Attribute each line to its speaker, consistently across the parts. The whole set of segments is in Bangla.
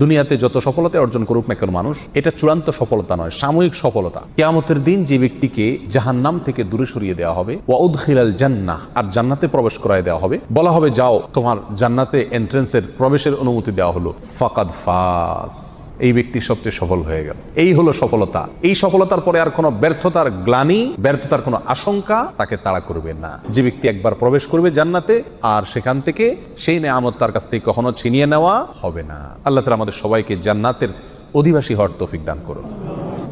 Speaker 1: দুনিয়াতে যত সফলতা অর্জন করুক না কেন মানুষ, এটা চূড়ান্ত সফলতা নয়, সাময়িক সফলতা। কিয়ামতের দিন যে ব্যক্তিকে জাহান্নাম থেকে দূরে সরিয়ে দেওয়া হবে, ওয়া উদখিলাল জান্নাহ, আর জান্নাতে প্রবেশ করায় দেওয়া হবে, বলা হবে যাও তোমার জান্নাতে এন্ট্রেন্সের প্রবেশের অনুমতি দেওয়া হলো, ফাকাদ ফাস, এই ব্যক্তি সবচেয়ে সফল হয়ে গেল। এই হলো সফলতা। এই সফলতার পরে আর কোনো ব্যর্থতার গ্লানি, ব্যর্থতার কোনো আশঙ্কা তাকে তাড়া করবে না। যে ব্যক্তি একবার প্রবেশ করবে জান্নাতে, আর সেখান থেকে সেই নেয়ামত তার কাছ থেকে কখনো ছিনিয়ে নেওয়া হবে না। আল্লাহ তাআলা আমাদের সবাইকে জান্নাতের অধিবাসী হওয়ার তৌফিক দান করুন।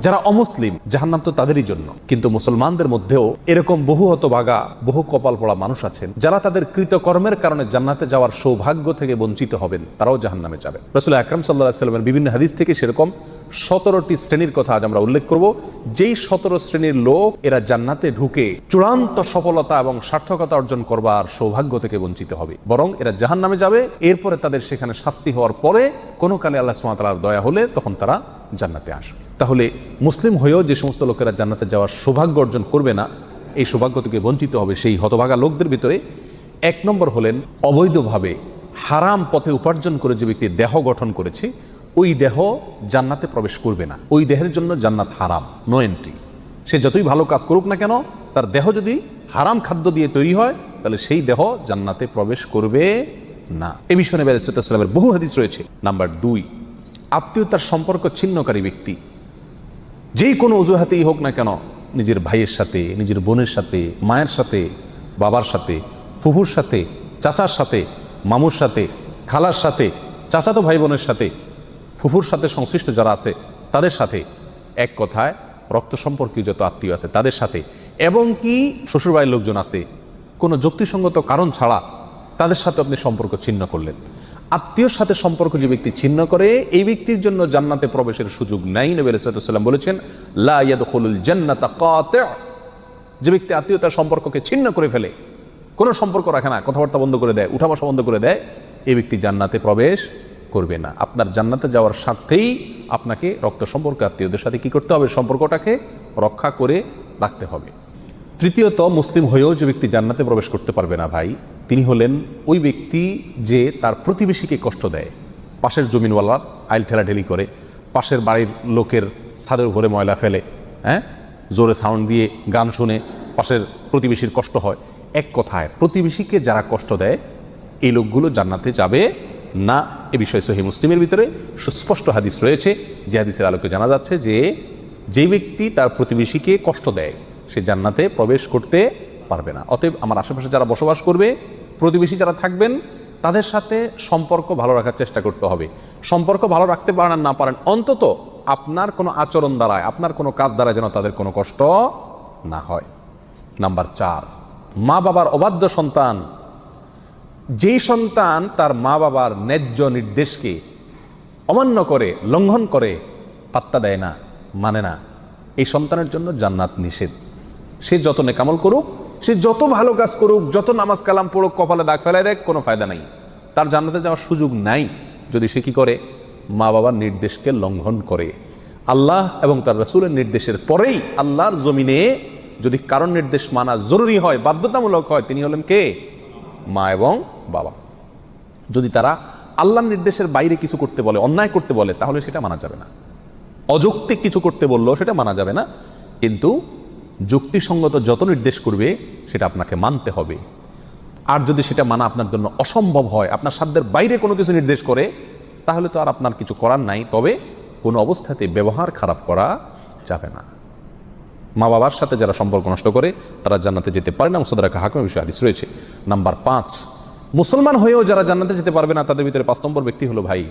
Speaker 1: যারা অমুসলিম, জাহান্নাম তো তাদেরই জন্য, কিন্তু মুসলমানদের মধ্যেও এরকম বহু হতভাগা, বহু কপাল পড়া মানুষ আছেন যারা তাদের কৃতকর্মের কারণে জান্নাতে যাওয়ার সৌভাগ্য থেকে বঞ্চিত হবেন, তারাও জাহান্নামে যাবে। রাসূল আকরাম সাল্লাল্লাহু আলাইহি ওয়াসাল্লামের বিভিন্ন হাদিস থেকে সেরকম 17টি শ্রেণীর কথা আজ আমরা উল্লেখ করব, যেই 17 শ্রেণীর লোক এরা জান্নাতে ঢুকে চূড়ান্ত সফলতা এবং সার্থকতা অর্জন করবার সৌভাগ্য থেকে বঞ্চিত হবে, বরং এরা জাহান্নামে যাবে। এরপরে তাদের সেখানে শাস্তি হওয়ার পরে কোনো কালে আল্লাহ সুবহানাহু ওয়া তাআলার দয়া হলে তখন তারা জান্নাতে আসবে। তাহলে মুসলিম হয়েও যে সমস্ত লোকেরা জান্নাতে যাওয়ার সৌভাগ্য অর্জন করবে না, এই সৌভাগ্য থেকে বঞ্চিত হবে সেই হতভাগা লোকদের ভিতরে 1 নম্বর হলেন অবৈধভাবে হারাম পথে উপার্জন করে যে ব্যক্তি দেহ গঠন করেছে, ওই দেহ জান্নাতে প্রবেশ করবে না। ওই দেহের জন্য জান্নাত হারাম, নো এন্ট্রি। সে যতই ভালো কাজ করুক না কেন, তার দেহ যদি হারাম খাদ্য দিয়ে তৈরি হয়, তাহলে সেই দেহ জান্নাতে প্রবেশ করবে না। এ বিষয়ে নবী আলাইহিস সালামের বহু হাদিস রয়েছে। নাম্বার 2, আত্মীয়তার সম্পর্ক ছিন্নকারী ব্যক্তি, যেই কোনো অজুহাতেই হোক না কেন, নিজের ভাইয়ের সাথে, নিজের বোনের সাথে, মায়ের সাথে, বাবার সাথে, ফুফুর সাথে, চাচার সাথে, মামুর সাথে, খালার সাথে, চাচাতো ভাই বোনের সাথে, ফুফুর সাথে সংশ্লিষ্ট যারা আছে তাদের সাথে, এক কথায় রক্ত সম্পর্কীয় যত আত্মীয় আছে তাদের সাথে, এবং কি শ্বশুরবাড়ির লোকজন আছে, কোনো যুক্তিসঙ্গত কারণ ছাড়া তাদের সাথে আপনি সম্পর্ক ছিন্ন করলেন। আত্মীয়র সাথে সম্পর্ক যে ব্যক্তি ছিন্ন করে, এই ব্যক্তির জন্য জান্নাতে প্রবেশের সুযোগ নাই। নবী আলাইহিস সালাম বলেছেন, লা ইয়াদখুলুল জান্নাতা কাতি', যে ব্যক্তি আত্মীয়তার সম্পর্ককে ছিন্ন করে ফেলে, কোনো সম্পর্ক রাখে না, কথাবার্তা বন্ধ করে দেয়, উঠা বসা বন্ধ করে দেয়, এই ব্যক্তি জান্নাতে প্রবেশ করবে না। আপনার জান্নাতে যাওয়ার স্বার্থেই আপনাকে রক্ত সম্পর্ক আত্মীয়দের সাথে কি করতে হবে? সম্পর্কটাকে রক্ষা করে রাখতে হবে। তৃতীয়ত, মুসলিম হয়েও যে ব্যক্তি জান্নাতে প্রবেশ করতে পারবে না ভাই, তিনি হলেন ওই ব্যক্তি যে তার প্রতিবেশীকে কষ্ট দেয়। পাশের জমিনওয়ালার আইল ঠেলাঠেলি করে, পাশের বাড়ির লোকের ছাদের উপরে ময়লা ফেলে, জোরে সাউন্ড দিয়ে গান শুনে পাশের প্রতিবেশীর কষ্ট হয়। এক কথায় প্রতিবেশীকে যারা কষ্ট দেয়, এই লোকগুলো জান্নাতে যাবে না। এ বিষয়ে সহিহ মুসলিমের ভিতরে সুস্পষ্ট হাদিস রয়েছে, যে হাদিসের আলোকে জানা যাচ্ছে যে যেই ব্যক্তি তার প্রতিবেশীকে কষ্ট দেয়, সে জান্নাতে প্রবেশ করতে পারবে না। অতএব আমার আশেপাশে যারা বসবাস করবে, প্রতিবেশী যারা থাকবেন, তাদের সাথে সম্পর্ক ভালো রাখার চেষ্টা করতে হবে। সম্পর্ক ভালো রাখতে পারেন আর না পারেন, অন্তত আপনার কোনো আচরণ দ্বারায়, আপনার কোনো কাজ দ্বারা যেন তাদের কোনো কষ্ট না হয়। নাম্বার 4, মা বাবার অবাধ্য সন্তান। যেই সন্তান তার মা বাবার ন্যায্য নির্দেশকে অমান্য করে, লঙ্ঘন করে, পাত্তা দেয় না, মানে না, এই সন্তানের জন্য জান্নাত নিষেধ। সে যত নেকামল করুক, সে যত ভালো কাজ করুক, যত নামাজ কালাম পড়ুক, কপালে দাগ ফেলায় দেখ, কোনো ফায়দা নাই। তার জান্নাতে যাওয়ার সুযোগ নাই যদি সে কি করে? মা বাবার নির্দেশকে লঙ্ঘন করে। আল্লাহ এবং তার রাসূলের নির্দেশের পরেই আল্লাহর জমিনে যদি কারণ নির্দেশ মানা জরুরি হয়, বাধ্যতামূলক হয়, তিনি হলেন কে? মা এবং বাবা। যদি তারা আল্লাহর নির্দেশের বাইরে কিছু করতে বলে, অন্যায় করতে বলে, তাহলে সেটা মানা যাবে না। অযৌক্তিক কিছু করতে বললেও সেটা মানা যাবে না, কিন্তু যুক্তিসঙ্গত যত নির্দেশ করবে সেটা আপনাকে মানতে হবে। আর যদি সেটা মানা আপনার জন্য অসম্ভব হয়, আপনার সাধ্যের বাইরে কোনো কিছু নির্দেশ করে, তাহলে তো আর আপনার কিছু করার নাই। তবে কোনো অবস্থাতে ব্যবহার খারাপ করা যাবে না। মা বাবার সাথে যারা সম্পর্ক নষ্ট করে, তারা জান্নাতে যেতে পারে না। মুসতাদরাক হাকিমের বিষয়ে হাদিস রয়েছে। নাম্বার 5, মুসলমান হয়েও যারা জান্নাতে যেতে পারবে না, তাদের ভিতরে 5 নম্বর ব্যক্তি হলো ভাই,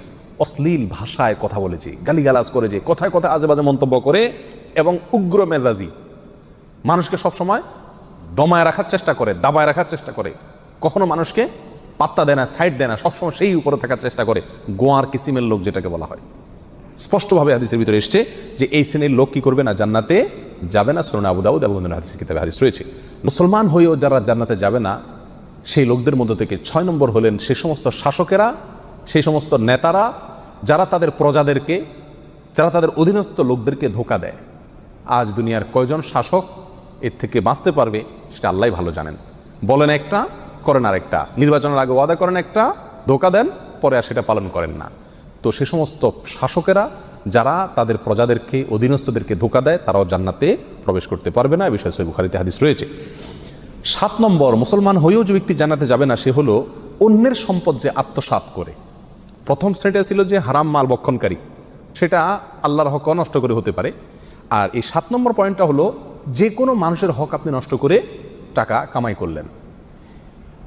Speaker 1: অশ্লীল ভাষায় কথা বলেছে, গালিগালাজ করে, যে কথায় কথায় আজে বাজে মন্তব্য করে, এবং উগ্র মেজাজি, মানুষকে সবসময় দমায় রাখার চেষ্টা করে, দাবায় রাখার চেষ্টা করে, কখনো মানুষকে পাত্তা দেয় না, সাইড দেয় না, সবসময় সেই উপরে থাকার চেষ্টা করে। গোয়ার কিসিমের লোক যেটাকে বলা হয়, স্পষ্টভাবে হাদিসের ভিতরে এসছে যে এই শ্রেণীর লোক কি করবে না? জান্নাতে যাবে না। সুনান আবু দাউদ এবং অন্যান্য হাদিসের কিতাবে হাদিস রয়েছে। মুসলমান হয়েও যারা জান্নাতে যাবে না, সেই লোকদের মধ্যে থেকে 6 নম্বর হলেন সে সমস্ত শাসকেরা, সেই সমস্ত নেতারা যারা তাদের প্রজাদেরকে, যারা তাদের অধীনস্থ লোকদেরকে ধোঁকা দেয়। আজ দুনিয়ার কয়জন শাসক এর থেকে বাঁচতে পারবে সেটা আল্লাহই ভালো জানেন। বলেন একটা, করেন আরেকটা। নির্বাচনের আগে ওয়াদা করেন একটা, ধোঁকা দেন, পরে আর সেটা পালন করেন না। তো সে সমস্ত শাসকেরা যারা তাদের প্রজাদেরকে অধীনস্থদেরকে ধোঁকা দেয় তারাও জান্নাতে প্রবেশ করতে পারবে না। এই বিষয়ে সহিহ বুখারীতে হাদিস রয়েছে। 7 নম্বর, মুসলমান হয়েও যে ব্যক্তি জান্নাতে যাবে না সে হলো অন্যের সম্পদ যে আত্মসাৎ করে। প্রথম শ্রেণীটা ছিল যে হারাম মাল ভক্ষণকারী, সেটা আল্লাহর হক নষ্ট করে হতে পারে। আর এই 7 নম্বর পয়েন্টটা হলো যে কোনো মানুষের হক আপনি নষ্ট করে টাকা কামাই করলেন,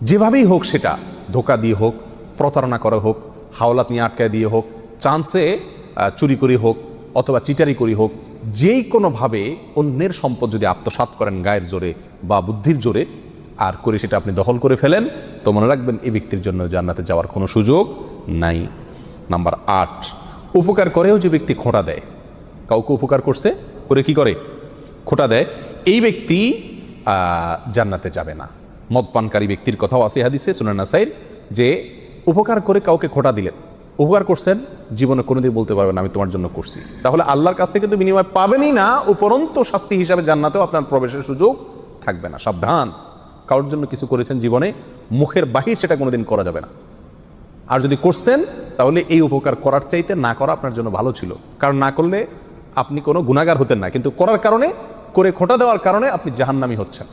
Speaker 1: যেভাবেই হোক, সেটা ধোঁকা দিয়ে হোক, প্রতারণা করা হোক, হাওলাত নিয়ে আটকায় দিয়ে হোক, চান্সে চুরি করে হোক, অথবা চিটারি করে হোক, যেই কোনোভাবে অন্যের সম্পদ যদি আত্মসাৎ করেন গায়ের জোরে বা বুদ্ধির জোরে আর করে সেটা আপনি দখল করে ফেলেন, তো মনে রাখবেন এই ব্যক্তির জন্য জান্নাতে যাওয়ার কোনো সুযোগ নাই। নাম্বার 8, উপকার করেও যে ব্যক্তি খোঁটা দেয়, কাউকে উপকার করছে করে কি করে খোঁটা দেয়, এই ব্যক্তি জান্নাতে যাবে না। মদ পানকারী ব্যক্তির কথাও আছে হাদিসে সুনান নাসাইর, যে উপকার করে কাউকে খোঁটা দিলেন, উপকার করছেন, জীবনে কোনোদিন বলতে পারবেন আমি তোমার জন্য করছি, তাহলে আল্লাহর কাছ থেকে তো বিনিময় পাবেনই না, উপরন্ত শাস্তি হিসাবে জান্নাতেও আপনার প্রবেশের সুযোগ থাকবে না। সাবধান, কারোর জন্য কিছু করেছেন জীবনে, মুখের বাহির সেটা কোনোদিন করা যাবে না। আর যদি করছেন তাহলে এই উপকার করার চাইতে না করা আপনার জন্য ভালো ছিল, কারণ না করলে আপনি কোনো গুনাহগার হতেন না, কিন্তু করার কারণে, করে খোঁটা দেওয়ার কারণে আপনি জাহান্নামী হচ্ছেন,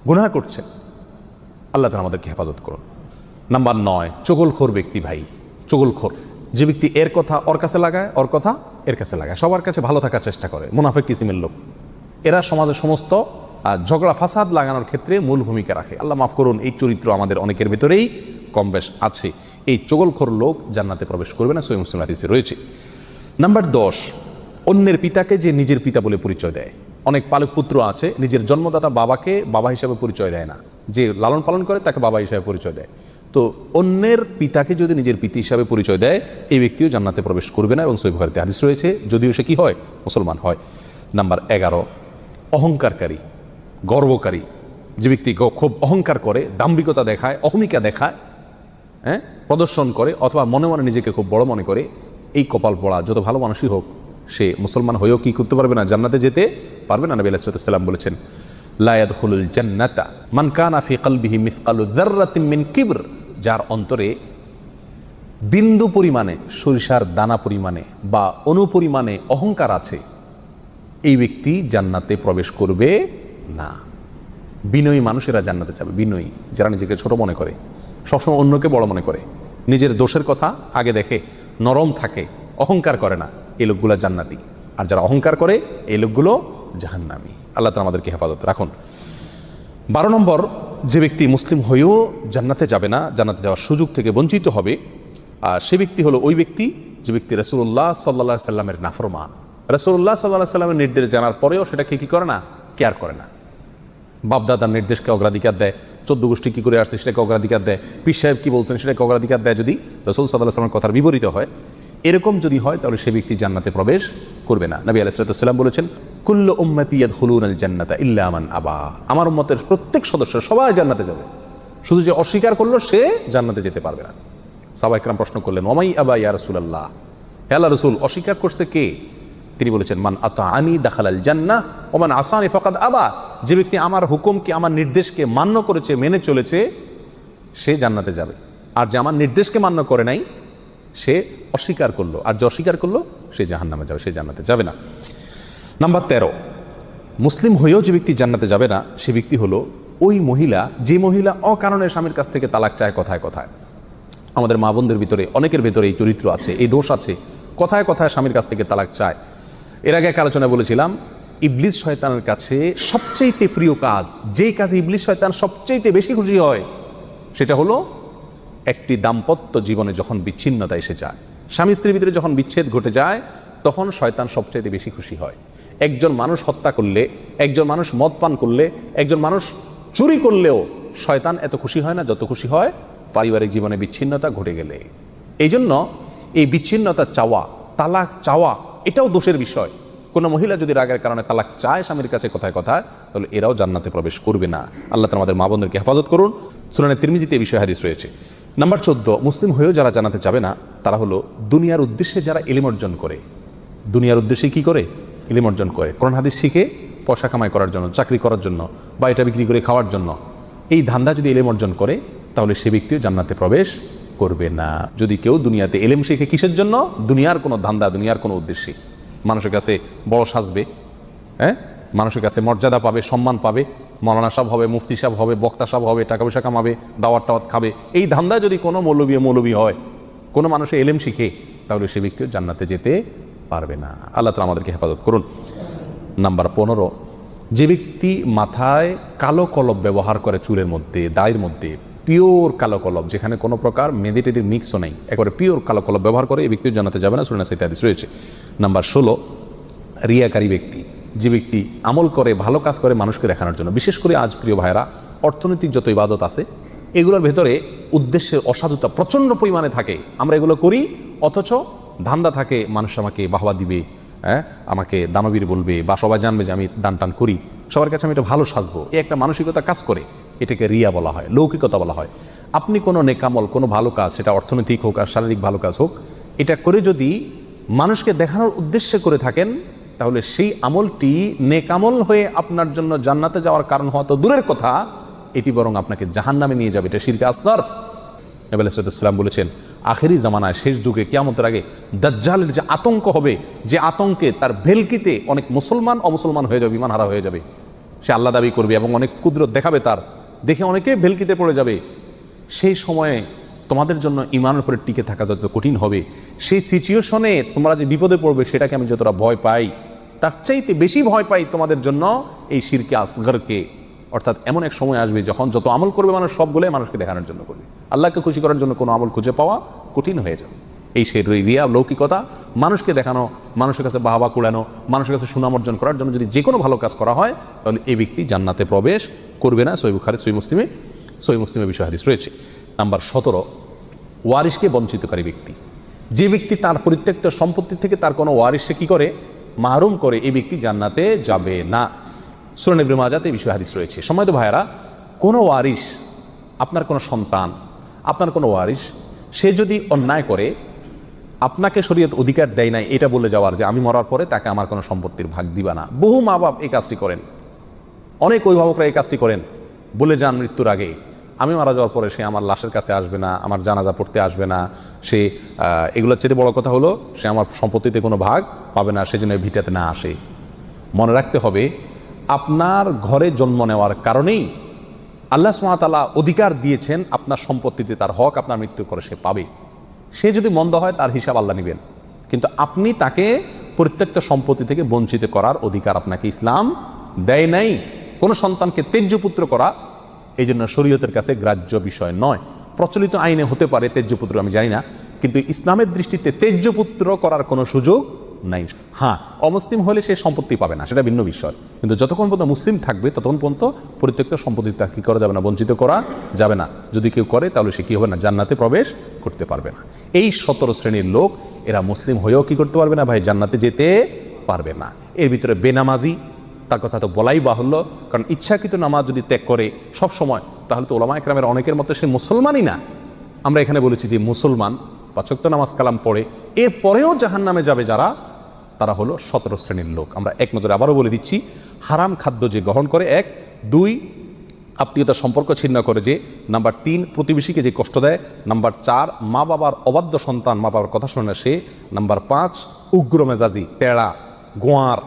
Speaker 1: গুনাহ করছেন। আল্লাহ তাআলা আমাদেরকে হেফাজত করুন। নাম্বার 9, চগলখোর ব্যক্তি। ভাই, চগলখোর যে ব্যক্তি এর কথা ওর কাছে লাগায়, ওর কথা এর কাছে লাগায়, সবার কাছে ভালো থাকার চেষ্টা করে, মুনাফিক কিসিমের লোক। এরা সমাজের সমস্ত ঝগড়া ফাসাদ লাগানোর ক্ষেত্রে মূল ভূমিকা রাখে। আল্লাহ মাফ করুন, এই চরিত্র আমাদের অনেকের ভেতরেই কম বেশ আছে। এই চগলখোর লোক জান্নাতে প্রবেশ করবে না, সহিহ মুসলিম হাদিসে রয়েছে। নাম্বার 10, অন্যের পিতাকে যে নিজের পিতা বলে পরিচয় দেয়। অনেক পালক পুত্র আছে নিজের জন্মদাতা বাবাকে বাবা হিসাবে পরিচয় দেয় না, যে লালন পালন করে তাকে বাবা হিসাবে পরিচয় দেয়। তো অন্যের পিতাকে যদি নিজের পিতা হিসাবে পরিচয় দেয়, এই ব্যক্তিও জান্নাতে প্রবেশ করবে না, এবং সহিহ বুখারীতে হাদিস রয়েছে, যদিও সে কি হয়, মুসলমান হয়। নাম্বার 11, অহংকারকারী, গর্বকারী যে ব্যক্তি খুব অহংকার করে, দাম্ভিকতা দেখায়, অহমিকা দেখায়, প্রদর্শন করে, অথবা মনে মনে নিজেকে খুব বড় মনে করে, এই কপাল পড়া যত ভালো মানুষই হোক, সে মুসলমান হয়েও কি করতে পারবে না, জান্নাতে যেতে পারবে না। নবী আলাইহিস সালাম বলেছেন, লা ইয়াদখুলুল জান্নাতা মান কানা ফি কলবিহি মিসকালু যাররাতিন মিন কিবর, যার অন্তরে বিন্দু পরিমাণে, সরিষার দানা পরিমাণে বা অনুপরিমাণে অহংকার আছে, এই ব্যক্তি জান্নাতে প্রবেশ করবে না। বিনয়ী মানুষেরা জান্নাতে যাবে, বিনয়ী, যারা নিজেকে ছোট মনে করে, সবসময় অন্যকে বড় মনে করে, নিজের দোষের কথা আগে দেখে, নরম থাকে, অহংকার করে না, এই লোকগুলো জান্নাতি। আর যারা অহংকার করে এই লোকগুলো জাহান্নামী। আল্লাহ তাআলা আমাদেরকে হেফাজত রাখুন। 12 নম্বর, যে ব্যক্তি মুসলিম হয়েও জান্নাতে যাবে না, জান্নাতে যাওয়ার সুযোগ থেকে বঞ্চিত হবে, সে ব্যক্তি হলো ওই ব্যক্তি যে ব্যক্তি রাসূলুল্লাহ সাল্লাল্লাহু আলাইহি সাল্লামের নাফরমান। রাসূলুল্লাহ সাল্লাল্লাহু আলাইহি সাল্লামের নির্দেশ জানার পরেও সেটাকে কি করে না, কেয়ার করে না। বাপদাদার নির্দেশকে অগ্রাধিকার দেয়, 14 গোষ্ঠী কী করে আসছে সেটাকে অগ্রাধিকার দেয়, পীর সাহেব কী বলছেন সেটাকে অগ্রাধিকার দেয়, যদি রাসূল সাল্লাল্লাহু আলাইহি সাল্লামের কথার বিপরীত হয়, এরকম যদি হয় তাহলে সে ব্যক্তি জান্নাতে প্রবেশ করবে না। নবী আলাইহিস সালাম বলেছেন, কুল্লু উম্মতি ইয়াদখুলুনাল জান্নাতা ইল্লা মান আবা, আমার উম্মতের প্রত্যেক সদস্য সবাই জান্নাতে যাবে, শুধু যে অস্বীকার করলো সে জান্নাতে যেতে পারবে না। সাহাবায়ে কেরাম প্রশ্ন করলেন, ওমাই আবা ইয়া রাসূলুল্লাহ, হে আল্লাহর রাসূল, অস্বীকার করছে কে? তিনি বলেছেন, মান আতাআনি দাখালাল জান্নাহ ওয়া মান আসানি ফাকাদ আবা, যে ব্যক্তি আমার হুকুমকে, আমার নির্দেশকে মান্য করেছে, মেনে চলেছে, সে জান্নাতে যাবে। আর যে আমার নির্দেশকে মান্য করে নাই, সে অস্বীকার করলো, আর যে অস্বীকার করলো সে জাহান্নামে যাবে, সে জান্নাতে যাবে না। নাম্বার 13, মুসলিম হয়েও যে ব্যক্তি জান্নাতে যাবে না, সে ব্যক্তি হলো ওই মহিলা, যে মহিলা অকারণে স্বামীর কাছ থেকে তালাক চায় কথায় কথায়। আমাদের মা বোনদের ভিতরে অনেকের ভিতরে এই চরিত্র আছে, এই দোষ আছে, কথায় কথায় স্বামীর কাছ থেকে তালাক চায়। এর আগে এক আলোচনায় বলেছিলাম, ইবলিস শয়তানের কাছে সবচেয়ে প্রিয় কাজ, যেই কাজে ইবলিস শয়তান সবচেয়ে বেশি খুশি হয়, সেটা হলো একটি দাম্পত্য জীবনে যখন বিচ্ছিন্নতা এসে যায়, স্বামী স্ত্রীর ভিতরে যখন বিচ্ছেদ ঘটে যায়, তখন শয়তান সবচেয়ে বেশি খুশি হয়। একজন মানুষ হত্যা করলে, একজন মানুষ মদ পান করলে, একজন মানুষ চুরি করলেও শয়তান এত খুশি হয় না যত খুশি হয় পারিবারিক জীবনে বিচ্ছিন্নতা ঘটে গেলে। এই জন্য এই বিচ্ছিন্নতা চাওয়া, তালাক চাওয়া, এটাও দোষের বিষয়। কোনো মহিলা যদি রাগের কারণে তালাক চায় স্বামীর কাছে কথায় কথায়, তাহলে এরাও জান্নাতে প্রবেশ করবে না। আল্লাহ তাআলা আমাদের মা বোনদেরকে হেফাজত করুন। সুনানে তিরমিজিতে এই বিষয়ে হাদিস রয়েছে। নাম্বার 14, মুসলিম হয়েও যারা জান্নাতে যাবে না, তারা হলো দুনিয়ার উদ্দেশ্যে যারা ইলম অর্জন করে। দুনিয়ার উদ্দেশ্যে কি করে? ইলম অর্জন করে, কোরআন হাদিস শিখে পয়সা কামাই করার জন্য, চাকরি করার জন্য, বা এটা বিক্রি করে খাওয়ার জন্য। এই ধান্দা যদি ইলম অর্জন করে, তাহলে সে ব্যক্তিও জান্নাতে প্রবেশ করবে না। যদি কেউ দুনিয়াতে এলেম শিখে কিসের জন্য? দুনিয়ার কোনো ধান্দা, দুনিয়ার কোনো উদ্দেশ্যে, মানুষের কাছে বড় সাজবে, হ্যাঁ, মানুষের কাছে মর্যাদা পাবে, সম্মান পাবে, মৌলানা সাহেব হবে, মুফতি সাহেব হবে, বক্তা সাহেব হবে, টাকা পয়সা কামাবে, দাওয়াত টাওয়াত খাবে, এই ধান্দা যদি কোনো মৌলবী হয়, কোনো মানুষের এলেম শিখে, তাহলে সে ব্যক্তিও জান্নাতে যেতে পারবে না। আল্লাহ তাআলা আমাদেরকে হেফাজত করুন। নাম্বার 15, যে ব্যক্তি মাথায় কালো কলব ব্যবহার করে, চুলের মধ্যে, দাড়ির মধ্যে পিওর কালো কলব, যেখানে কোনো প্রকার মেহেদি টেদির মিক্সও নেই, একবারে পিওর কালো কলব ব্যবহার করে, এই ব্যক্তিও জান্নাতে যাবে না। সূরা নাসের হাদিস রয়েছে। নাম্বার 16, রিয়াকারী ব্যক্তি, যে ব্যক্তি আমল করে, ভালো কাজ করে মানুষকে দেখানোর জন্য। বিশেষ করে আজ প্রিয় ভাইরা, অর্থনৈতিক যত ইবাদত আছে এগুলোর ভেতরে উদ্দেশ্যের অসাধুতা প্রচণ্ড পরিমাণে থাকে। আমরা এগুলো করি, অথচ ধান্দা থাকে মানুষ আমাকে বাহবা দিবে, হ্যাঁ, আমাকে দানবীর বলবে, বা সবাই জানবে যে আমি দান টান করি, সবার কাছে আমি এটা ভালো সাজবো, এই একটা মানসিকতা কাজ করে। এটাকে রিয়া বলা হয়, লৌকিকতা বলা হয়। আপনি কোনো নেকামল, কোনো ভালো কাজ, সেটা অর্থনৈতিক হোক আর শারীরিক ভালো কাজ হোক, এটা করে যদি মানুষকে দেখানোর উদ্দেশ্যে করে থাকেন, তাহলে সেই আমলটি নেকামল হয়ে আপনার জন্য জান্নাতে যাওয়ার কারণ হওয়া তো দূরের কথা, এটি বরং আপনাকে জাহান্নামে নিয়ে যাবে। এটা শিরকে আসগর। নবী আলাইহিস সালাম বলেছেন, আখেরি জামানায়, শেষ যুগে, কিয়ামতের আগে দাজ্জালের যে আতঙ্ক হবে, যে আতঙ্কে তার ভেলকিতে অনেক মুসলমান অমুসলমান হয়ে যাবে, ঈমান হারা হয়ে যাবে। সে আল্লাহ দাবি করবে এবং অনেক কুদরত দেখাবে তার, দেখে অনেকে ভেলকিতে পড়ে যাবে। সেই সময়ে তোমাদের জন্য ঈমানের উপরে টিকে থাকা যত কঠিন হবে, সেই সিচুয়েশনে তোমরা যে বিপদে পড়বে, সেটাকে আমি যতটা ভয় পাই, তার চাইতে বেশি ভয় পাই তোমাদের জন্য এই শিরকে আসগরকে। অর্থাৎ এমন এক সময় আসবে যখন যত আমল করবে মানুষ, সবগুলোই মানুষকে দেখানোর জন্য করবে, আল্লাহকে খুশি করার জন্য কোনো আমল খুঁজে পাওয়া কঠিন হয়ে যাবে। এই সেই রিয়া, লৌকিকতা, মানুষকে দেখানো, মানুষের কাছে বাহবা কুড়ানো, মানুষের কাছে সুনাম অর্জন করার জন্য যদি যে কোনো ভালো কাজ করা হয়, তাহলে এই ব্যক্তি জান্নাতে প্রবেশ করবে না। সহিহ বুখারী, সহিহ মুসলিমে বিষয় হাদিস রয়েছে। নাম্বার 17, ওয়ারিশকে বঞ্চিতকারী ব্যক্তি, যে ব্যক্তি তার পরিত্যক্ত সম্পত্তি থেকে তার কোনো ওয়ারিশকে কি করে? মাহরুম করে, এই ব্যক্তি জান্নাতে যাবে না। সূরা ইবনে মাজাতে এই বিষয় হাদিস রয়েছে। সম্মানিত ভাইয়েরা, কোনো ওয়ারিশ, আপনার কোনো সন্তান, আপনার কোনো ওয়ারিশ, সে যদি অন্যায় করে, আপনাকে শরীয়ত অধিকার দেয় নাই এটা বলে যাওয়ার যে আমি মরার পরে তাকে আমার কোনো সম্পত্তির ভাগ দিবা না। বহু মা বাপ এই কাজটি করেন, অনেক অভিভাবকরা এই কাজটি করেন, বলে যান মৃত্যুর আগে আমি মারা যাওয়ার পরে সে আমার লাশের কাছে আসবে না, আমার জানাজা পড়তে আসবে না, সে এগুলোর চেয়ে বড় কথা হলো সে আমার সম্পত্তিতে কোনো ভাগ পাবে না, সেজন্য ভিটাতে না আসে। মনে রাখতে হবে, আপনার ঘরে জন্ম নেওয়ার কারণেই আল্লাহ সুবহানাহু ওয়া তাআলা অধিকার দিয়েছেন আপনার সম্পত্তিতে তার হক আপনার মৃত্যুর পরে সে পাবে। সে যদি মন্দ হয় তার হিসাব আল্লাহ নেবেন, কিন্তু আপনি তাকে প্রত্যেকটা সম্পত্তি থেকে বঞ্চিত করার অধিকার আপনাকে ইসলাম দেয় নাই। কোনো সন্তানকে তেজ্য পুত্র করা এই জন্য শরীয়তের কাছে গ্রাহ্য বিষয় নয়। প্রচলিত আইনে হতে পারে তেজ্য পুত্র, আমি জানি না, কিন্তু ইসলামের দৃষ্টিতে তেজ্য পুত্র করার কোনো সুযোগ নাই। হ্যাঁ, অমুসলিম হলে সে সম্পত্তি পাবে না, সেটা ভিন্ন বিষয়, কিন্তু যতক্ষণ পর্যন্ত মুসলিম থাকবে ততক্ষণ পর্যন্ত প্রত্যেকটা সম্পত্তি তাকে কী করা যাবে না? বঞ্চিত করা যাবে না। যদি কেউ করে তাহলে সে কী হবে না? জান্নাতে প্রবেশ করতে পারবে না। এই 17 শ্রেণীর লোক, এরা মুসলিম হয়েও কি করতে পারবে না ভাই? জান্নাতে যেতে পারবে না। এর ভিতরে বেনামাজি, তার কথা তো বলাই বাহুল্য, কারণ ইচ্ছাকৃত নামাজ যদি ত্যাগ করে সব সময়, তাহলে তো ওলামা একরামের অনেকের মতো সে মুসলমানই না। আমরা এখানে বলেছি যে মুসলমান 5 ওয়াক্ত নামাজ কালাম পড়ে এরপরেও জাহান্নামে যাবে যারা, তারা হলো 17 শ্রেণীর লোক। আমরা এক নজরে আবারও বলে দিচ্ছি, হারাম খাদ্য যে গ্রহণ করে, 1, 2 আত্মীয়তার সম্পর্ক ছিন্ন করে যে, নাম্বার 3 প্রতিবেশীকে যে কষ্ট দেয়, নাম্বার 4 মা বাবার অবাধ্য সন্তান, মা বাবার কথা শোনে সে, নাম্বার 5 উগ্র মেজাজি, তেড়া, গোয়ার,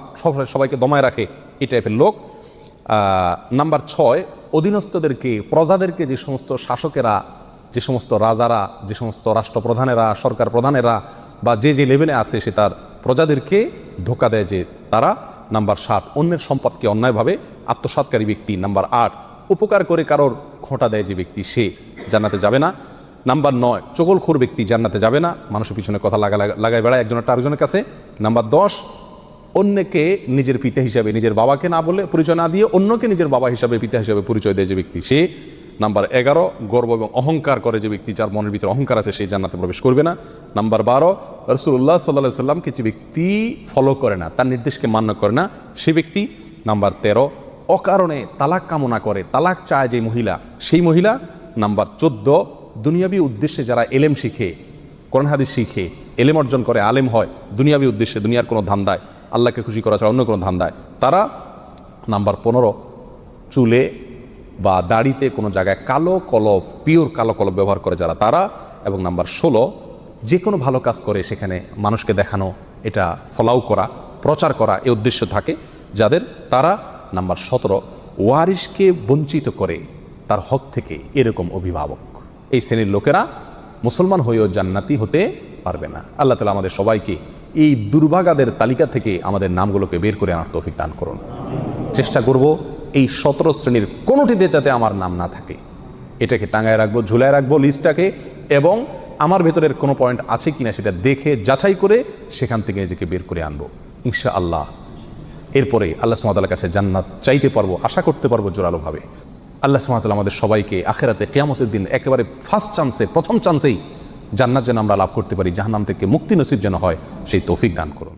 Speaker 1: সবাইকে দমায় রাখে, এই টাইপের লোক। নাম্বার 6 অধীনস্থদেরকে, প্রজাদেরকে, যে সমস্ত শাসকেরা, যে সমস্ত রাজারা, যে সমস্ত রাষ্ট্রপ্রধানেরা, সরকার প্রধানেরা বা যে যে লেভেলে আছে সে তার প্রজাদেরকে ধোকা দেয় যে তারা। নাম্বার 7 অন্যের সম্পদকে অন্যায়ভাবে আত্মসাৎকারী ব্যক্তি। নাম্বার 8 উপকার করে কারোর খোঁটা দেয় যে ব্যক্তি, সে জান্নাতে যাবে না। নাম্বার 9 চগলখোর ব্যক্তি জান্নাতে যাবে না, মানুষের পিছনে কথা লাগায় বেড়ায় একজনের আরেকজনের কাছে। নাম্বার 10 অন্যকে নিজের পিতা হিসাবে, নিজের বাবাকে না বলে পরিচয় না দিয়ে অন্যকে নিজের বাবা হিসাবে, পিতা হিসাবে পরিচয় দেয় যে ব্যক্তি, সে। নাম্বার 11 গর্ব এবং অহংকার করে যে ব্যক্তি, যার মনের ভিতরে অহংকার আছে, সেই জান্নাতে প্রবেশ করবে না। নাম্বার 12 রাসূলুল্লাহ সাল্লাল্লাহু আলাইহি সাল্লামকে যে ব্যক্তি ফলো করে না, তার নির্দেশকে মান্য করে না, সে ব্যক্তি। নাম্বার 13 অকারণে তালাক কামনা করে, তালাক চায় যে মহিলা, সেই মহিলা। নাম্বার 14 দুনিয়াবি উদ্দেশ্যে যারা এলেম শিখে, কোরআন হাদিস শিখে, এলেম অর্জন করে, আলেম হয় দুনিয়াবি উদ্দেশ্যে, দুনিয়ার কোনো ধান্দায়, আল্লাহকে খুশি করা ছাড়া অন্য কোনো ধান্দায়, তারা। নাম্বার 15 চুলে বা দাড়িতে কোনো জায়গায় কালো কলব, পিওর কালো কলব ব্যবহার করে যারা, তারা। এবং নাম্বার 16 যে কোনো ভালো কাজ করে সেখানে মানুষকে দেখানো, এটা ফলাও করা, প্রচার করা, এই উদ্দেশ্য থাকে যাদের, তারা। নাম্বার 17 ওয়ারিশকে বঞ্চিত করে তার হক থেকে এরকম অভিভাবক, এই শ্রেণীর লোকেরা মুসলমান হয়েও জান্নাতি হতে পারবে না। আল্লাহ তাআলা আমাদের সবাইকে এই দুর্ভাগাদের তালিকা থেকে আমাদের নামগুলোকে বের করে আনার তৌফিক দান করুন। চেষ্টা করব এই 17 শ্রেণীর কোনোটিতে যাতে আমার নাম না থাকে, এটাকে টাঙায় রাখবো, ঝুলায় রাখবো লিস্টটাকে, এবং আমার ভেতরের কোনো পয়েন্ট আছে কিনা সেটা দেখে যাচাই করে সেখান থেকে নিজেকে বের করে আনবো ইনশাআল্লাহ। এরপরে আল্লাহ সুবহানাহু ওয়া তাআলার কাছে জান্নাত চাইতে পারবো, আশা করতে পারবো জোরালোভাবে। আল্লাহ সুবহানাহু ওয়া তাআলা আমাদের সবাইকে আখিরাতে কিয়ামতের দিন একেবারে ফার্স্ট চান্সে, প্রথম চান্সেই জান্নাত যেন আমরা লাভ করতে পারি, জাহান্নাম থেকে মুক্তি নসিব যেন হয়, সেই তৌফিক দান করুন।